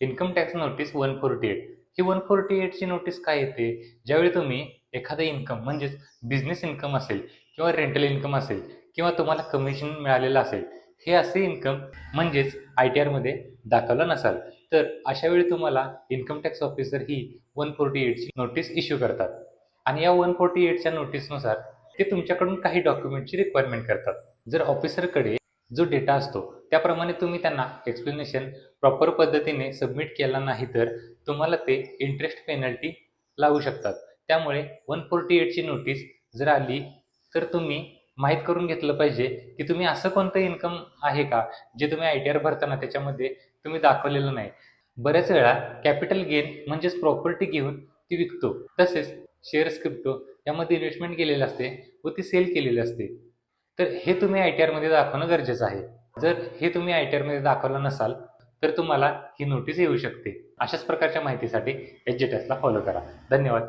Income tax notice 148. ही 148 ची notice काय येते? ज्यावेळी तुम्ही एखादं इन्कम म्हणजेच बिझनेस इन्कम असेल किंवा रेंटल इन्कम असेल किंवा तुम्हाला कमिशन मिळालेलं असेल, हे असे इन्कम म्हणजेच ITR मध्ये दाखवलं नसाल, तर अशा वेळी तुम्हाला इन्कम टॅक्स ऑफिसर ही 148 ची नोटीस इश्यू करतात. आणि या 148 च्या नोटीसनुसार ते तुमच्याकडून काही डॉक्युमेंटची रिक्वायरमेंट करतात. जर ऑफिसरकडे जो डेटा असतो त्याप्रमाणे तुम्ही त्यांना एक्सप्लेनेशन प्रॉपर पद्धतीने सबमिट केला नाही तर तुम्हाला ते इंटरेस्ट पेनल्टी लावू शकतात. त्यामुळे 148 ची नोटीस जर आली तर तुम्ही माहीत करून घेतलं पाहिजे की तुम्ही असं कोणतं इन्कम आहे का जे तुम्ही ITR भरताना त्याच्यामध्ये तुम्ही दाखवलेलं नाही. बऱ्याच वेळा कॅपिटल गेन म्हणजेच प्रॉपर्टी घेऊन ती विकतो. तसेच शेअर्स क्रिप्टो यामध्ये इन्व्हेस्टमेंट केलेली असते व ती सेल केलेली असते. तर हे तुम्ही ITR मध्ये दाखवणं गरजेचं आहे. जर हे तुम्ही ITR मध्ये दाखवलं नसाल तर तुम्हाला ही नोटीस येऊ शकते. अशाच प्रकारच्या माहितीसाठी HJTax ला फॉलो करा. धन्यवाद.